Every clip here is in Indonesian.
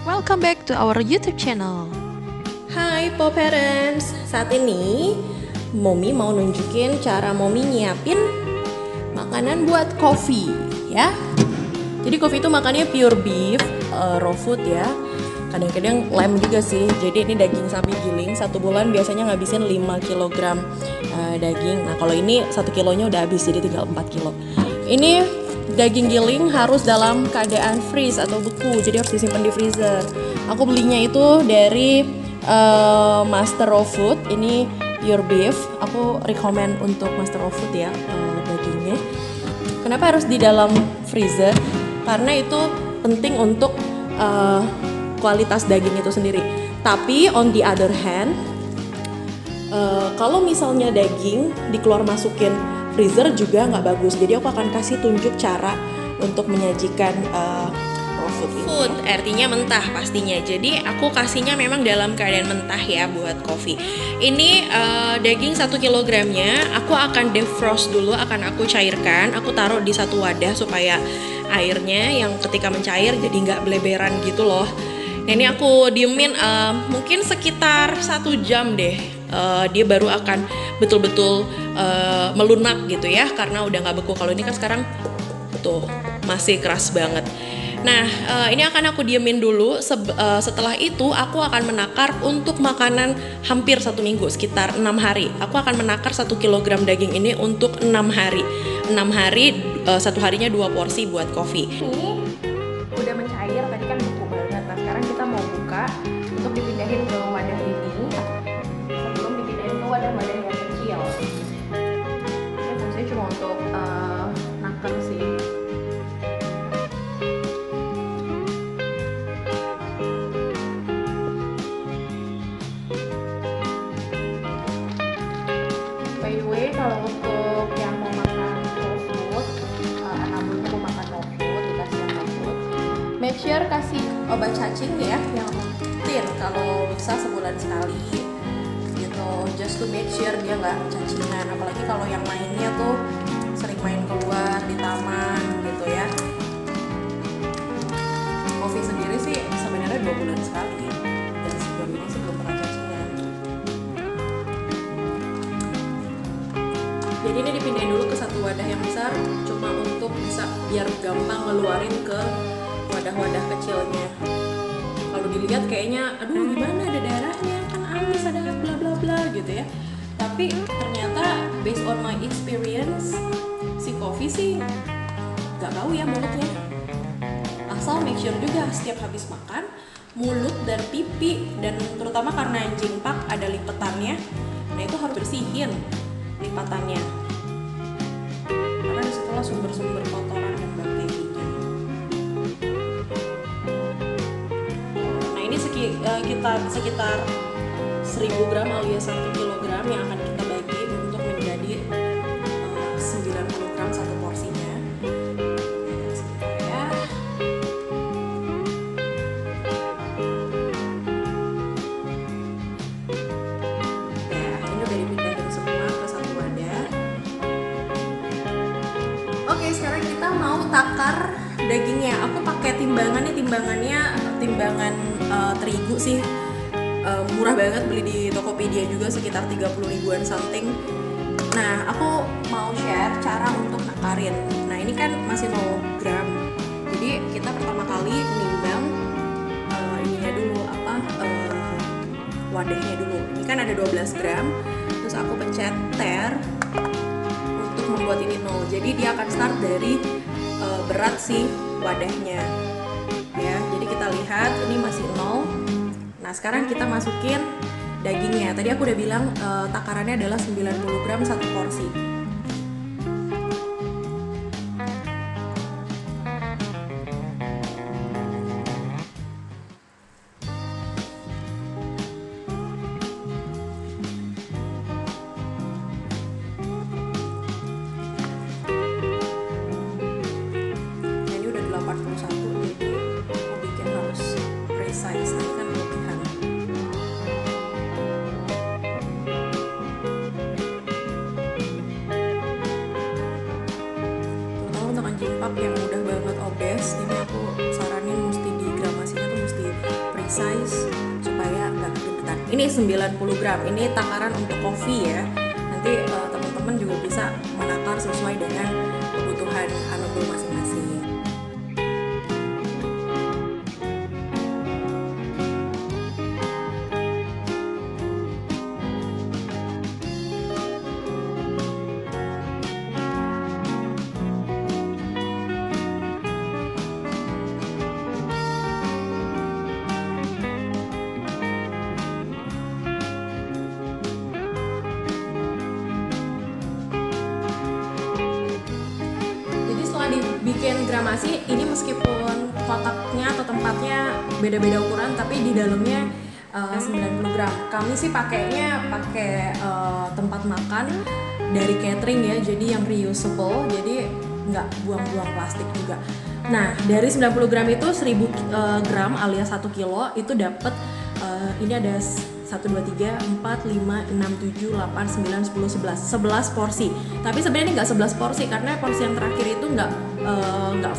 Welcome back to our YouTube channel. Hai Po Parents, saat ini Momi mau nunjukin cara Momi nyiapin makanan buat coffee ya. Jadi coffee itu makannya pure beef, raw food ya. Kadang-kadang lamb juga sih. Jadi ini daging sapi giling, 1 bulan biasanya ngabisin 5 kg daging. Nah kalau ini 1 kilonya udah habis, jadi tinggal 4 kilo. Ini daging giling harus dalam keadaan freeze atau beku, jadi harus disimpan di freezer. Aku belinya itu dari Master Raw Food, ini pure beef. Aku recommend untuk Master Raw Food ya dagingnya. Kenapa harus di dalam freezer? Karena itu penting untuk kualitas daging itu sendiri. Tapi on the other hand, kalau misalnya daging dikeluar masukin freezer juga nggak bagus. Jadi aku akan kasih tunjuk cara untuk menyajikan raw food ini. Food artinya mentah pastinya. Jadi aku kasihnya memang dalam keadaan mentah ya buat coffee. Ini daging 1 kilogramnya aku akan defrost dulu, akan aku cairkan. Aku taruh di satu wadah supaya airnya yang ketika mencair jadi nggak beleberan gitu loh. Nah ini aku diemin mungkin sekitar 1 jam deh. Dia baru akan betul-betul melunak gitu ya, karena udah nggak beku. Kalau ini kan sekarang tuh masih keras banget. Nah ini akan aku diemin dulu. Setelah itu aku akan menakar untuk makanan hampir 1 minggu, sekitar 6 hari. Aku akan menakar 1 kilogram daging ini untuk 6 hari. 6 hari, 1 harinya 2 porsi buat coffee. Ini udah mencair, tadi kan beku banget. Nah sekarang kita mau buka untuk dipindahin ke wadah ini sebelum dipindahin ke wadah-wadah yang kecil. Ini fungsinya cuma untuk naker sih. By the way, kalau untuk yang mau makan raw food, anak-anaknya mau makan raw food, dikasih yang raw food, make sure kasih obat cacing ya, yang rutin kalau bisa sebulan sekali gitu, just to make sure dia nggak cacingan. Apalagi kalau yang mainnya tuh sering main keluar di taman gitu ya. Coffee sendiri sih sebenarnya 2 bulan sekali, dan sebelum ini sih belum pernah cacingan. Jadi ini dipindahin dulu ke satu wadah yang besar, cuma untuk bisa biar gampang ngeluarin ke wadah-wadah kecilnya. Kalau dilihat kayaknya, aduh gimana ada darahnya, kan amis, ada bla bla bla gitu ya. Tapi ternyata based on my experience, si coffee sih gak bau ya mulutnya. Asal make sure juga setiap habis makan, mulut dan pipi, dan terutama karena jingpak ada lipetannya, nah itu harus bersihin lipatannya, karena disitulah sumber-sumber kotoran dan bakterinya. Nah ini sekitar 1000 gram alias 1 kilogram yang akan kita bagi untuk menjadi 90 gram satu porsinya. Ya. Nah ini udah dipindahin semua ke satu wadah. Oke, sekarang kita mau takar dagingnya. Aku pakai timbangannya timbangan terigu sih. Murah banget, beli di Tokopedia juga sekitar 30 ribuan something. Nah, aku mau share cara untuk nakarin. Nah, ini kan masih 0 gram. Jadi kita pertama kali nimbang ininya dulu wadahnya dulu. Ini kan ada 12 gram. Terus aku pencet enter untuk membuat ini 0. Jadi dia akan start dari berat si wadahnya. Ya, jadi kita lihat ini masih 0. Nah sekarang kita masukin dagingnya. Tadi aku udah bilang takarannya adalah 90 gram satu porsi. Nah ini udah 81, jadi aku bikin harus precise, nanti kan kelebihan. Terutama untuk anjing pup yang udah banget obes, ini aku saranin mesti digramasinya tuh mesti size supaya nggak kegedetan. Ini 90 gram, ini takaran untuk kopi ya. Nanti teman-teman juga bisa menakar sesuai dengan kebutuhan anabul masing-masing. Dibikin gramasi ini meskipun kotaknya atau tempatnya beda-beda ukuran, tapi di dalamnya 90 gram. Kami sih pakainya tempat makan dari catering ya, jadi yang reusable, jadi nggak buang-buang plastik juga. Nah, dari 90 gram itu 1000 gram alias 1 kilo itu dapat ini ada 1, 2, 3, 4, 5, 6, 7, 8, 9, 10, 11 porsi. Tapi sebenarnya ini nggak 11 porsi karena porsi yang terakhir itu nggak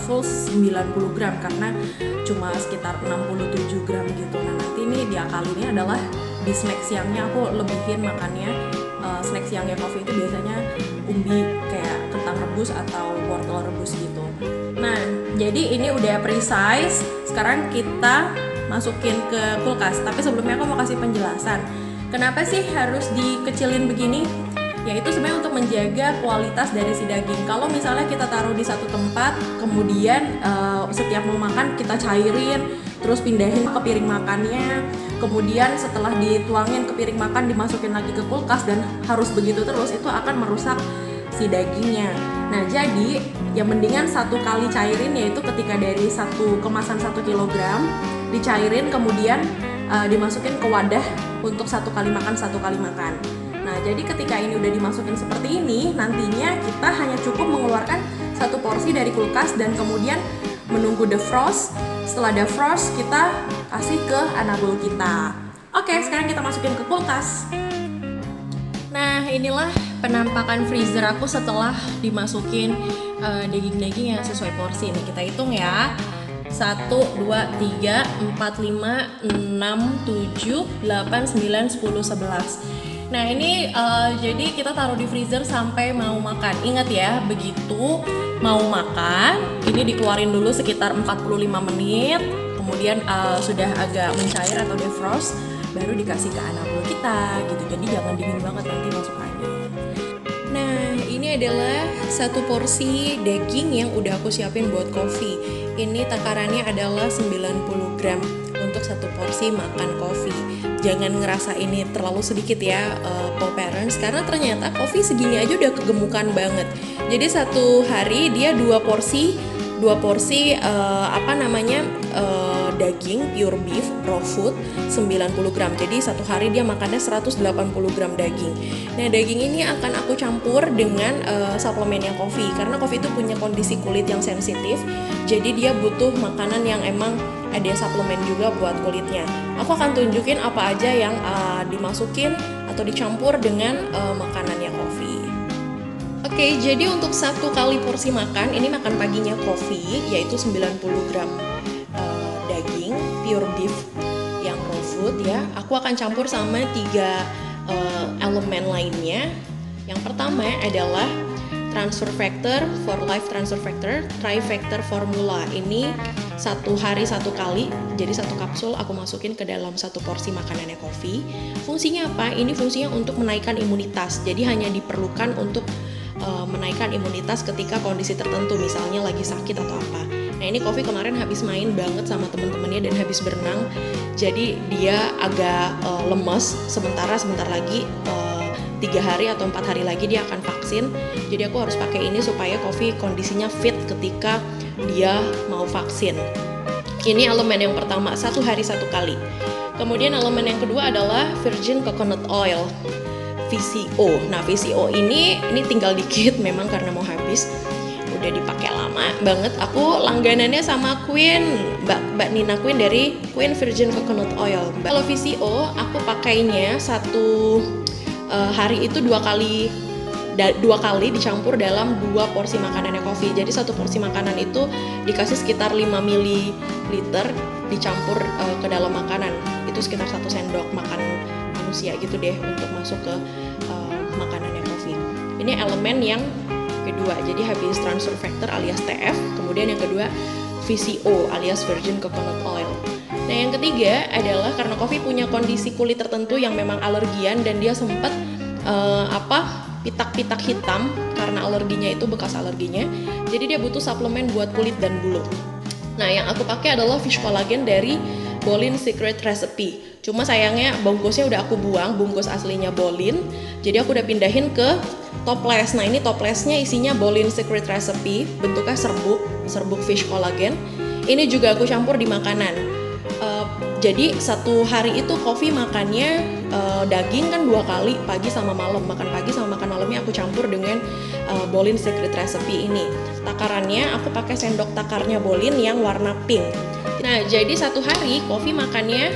full 90 gram karena cuma sekitar 67 gram gitu. Nah nanti ini diakalinnya adalah di snack siangnya aku lebihin makannya. Snack siangnya coffee itu biasanya umbi kayak kentang rebus atau wortel rebus gitu. Nah jadi ini udah precise. Sekarang kita masukin ke kulkas, tapi sebelumnya aku mau kasih penjelasan kenapa sih harus dikecilin begini. Yaitu sebenarnya untuk menjaga kualitas dari si daging. Kalau misalnya kita taruh di satu tempat, kemudian setiap mau makan kita cairin, terus pindahin ke piring makannya, kemudian setelah dituangin ke piring makan dimasukin lagi ke kulkas dan harus begitu terus, itu akan merusak si dagingnya. Nah jadi yang mendingan satu kali cairin, yaitu ketika dari satu kemasan 1 kilogram dicairin kemudian dimasukin ke wadah untuk satu kali makan. Nah jadi ketika ini udah dimasukin seperti ini, nantinya kita hanya cukup mengeluarkan satu porsi dari kulkas dan kemudian menunggu defrost. Setelah defrost kita kasih ke anabul kita. Oke, sekarang kita masukin ke kulkas. Nah inilah penampakan freezer aku setelah dimasukin daging-daging yang sesuai porsi. Nih kita hitung ya, 1, 2, 3, 4, 5, 6, 7, 8, 9, 10, 11. Nah ini jadi kita taruh di freezer sampai mau makan. Ingat ya, begitu mau makan ini dikeluarin dulu sekitar 45 menit. Kemudian sudah agak mencair atau defrost, baru dikasih ke anabul kita gitu. Jadi jangan dingin banget nanti masukannya. Nah ini adalah satu porsi daging yang udah aku siapin buat kopi. Ini takarannya adalah 90 gram untuk satu porsi makan kopi. Jangan ngerasa ini terlalu sedikit ya Paw Parents, karena ternyata kopi segini aja udah kegemukan banget. Jadi satu hari dia 2 porsi daging pure beef raw food 90 gram. Jadi satu hari dia makannya 180 gram daging. Nah daging ini akan aku campur dengan suplemennya kopi, karena kopi itu punya kondisi kulit yang sensitif. Jadi dia butuh makanan yang emang ada suplemen juga buat kulitnya. Aku akan tunjukin apa aja yang dimasukin atau dicampur dengan makanannya kopi. Oke, jadi untuk satu kali porsi makan, ini makan paginya kopi, yaitu 90 gram daging pure beef yang raw food ya. Aku akan campur sama 3 elemen lainnya. Yang pertama adalah transfer factor for life transfer factor, trifactor formula. Ini satu hari satu kali, jadi satu kapsul aku masukin ke dalam satu porsi makanannya kopi. Fungsinya apa? Ini fungsinya untuk menaikkan imunitas. Jadi hanya diperlukan untuk menaikkan imunitas ketika kondisi tertentu, misalnya lagi sakit atau apa. Nah ini kopi kemarin habis main banget sama teman-temannya dan habis berenang, jadi dia agak lemes. Sebentar lagi 3 hari atau 4 hari lagi dia akan vaksin. Jadi aku harus pakai ini supaya kopi kondisinya fit ketika dia mau vaksin. Ini elemen yang pertama, satu hari satu kali. Kemudian elemen yang kedua adalah virgin coconut oil, VCO. Nah VCO ini tinggal dikit memang karena mau habis, udah dipakai lama banget. Aku langganannya sama Queen, Mbak Nina Queen dari Queen Virgin Coconut Oil. Kalau VCO aku pakainya satu hari itu 2 kali dicampur dalam 2 porsi makanannya kopi. Jadi satu porsi makanan itu dikasih sekitar 5 ml dicampur ke dalam makanan. Itu sekitar 1 sendok makan manusia gitu deh untuk masuk ke makanannya coffee. Ini elemen yang kedua, jadi habis transfer factor alias TF, kemudian yang kedua VCO alias virgin coconut oil. Nah yang ketiga adalah karena coffee punya kondisi kulit tertentu yang memang alergian dan dia sempat pitak-pitak hitam karena alerginya itu bekas alerginya. Jadi dia butuh suplemen buat kulit dan bulu. Nah yang aku pakai adalah fish collagen dari Bolin Secret Recipe. Cuma sayangnya bungkusnya udah aku buang, bungkus aslinya Bolin. Jadi aku udah pindahin ke toples. Nah ini toplesnya isinya Bolin Secret Recipe, bentuknya serbuk fish collagen. Ini juga aku campur di makanan. Jadi satu hari itu coffee makannya daging kan 2 kali, pagi sama malam. Makan pagi sama makan malamnya aku campur dengan Bolin Secret Recipe ini. Takarannya aku pakai sendok takarnya Bolin yang warna pink. Nah jadi satu hari coffee makannya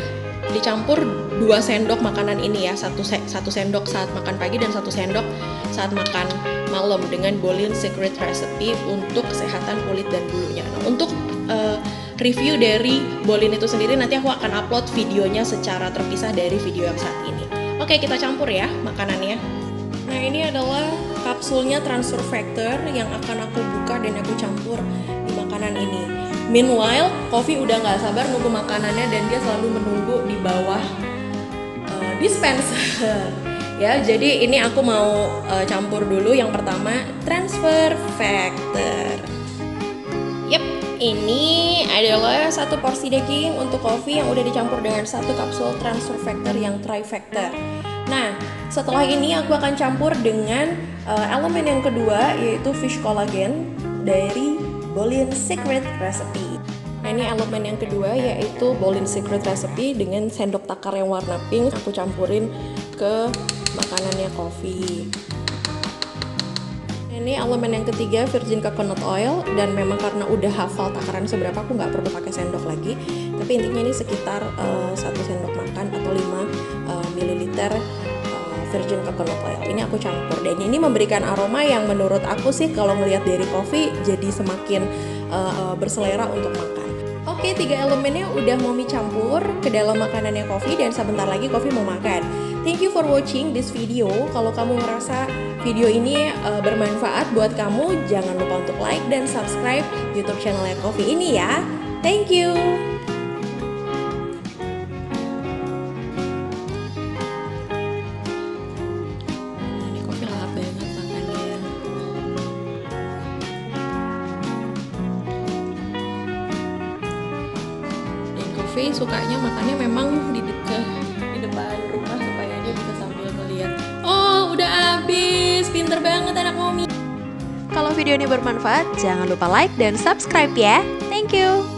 dicampur 2 sendok makanan ini ya, satu sendok saat makan pagi dan 1 sendok saat makan malam dengan Bolin Secret Recipe untuk kesehatan kulit dan bulunya. Nah, untuk review dari Bolin itu sendiri nanti aku akan upload videonya secara terpisah dari video yang saat ini. Oke, kita campur ya makanannya. Nah ini adalah kapsulnya transfer factor yang akan aku buka dan aku campur di makanan ini. Meanwhile, coffee udah gak sabar nunggu makanannya dan dia selalu menunggu di bawah dispenser. Ya, jadi ini aku mau campur dulu. Yang pertama transfer factor. Yep, ini adalah 1 porsi daging untuk coffee yang udah dicampur dengan 1 kapsul transfer factor yang trifactor. Nah, setelah ini aku akan campur dengan elemen yang kedua yaitu fish collagen dari Bolin Secret Recipe. Nah ini elemen yang kedua yaitu Bolin Secret Recipe dengan sendok takar yang warna pink aku campurin ke makanannya coffee. Ini elemen yang ketiga virgin coconut oil, dan memang karena udah hafal takaran seberapa aku nggak perlu pakai sendok lagi, tapi intinya ini sekitar 1 sendok makan atau 5 ml virgin coconut oil. Ini aku campur dan ini memberikan aroma yang menurut aku sih kalau ngelihat dari coffee jadi semakin berselera untuk makan. Oke, 3 elemennya udah Momi campur ke dalam makanannya coffee dan sebentar lagi coffee mau makan. Thank you for watching this video. Kalau kamu ngerasa video ini bermanfaat buat kamu, jangan lupa untuk like dan subscribe YouTube channelnya Coffee ini ya. Thank you. Ini coffee lahap banget makannya. Dan coffee sukanya makannya memang di depan rumah supaya dia bisa sambil melihat. Oh, udah habis. Pinter banget anak Momi. Kalau video ini bermanfaat, jangan lupa like dan subscribe ya. Thank you.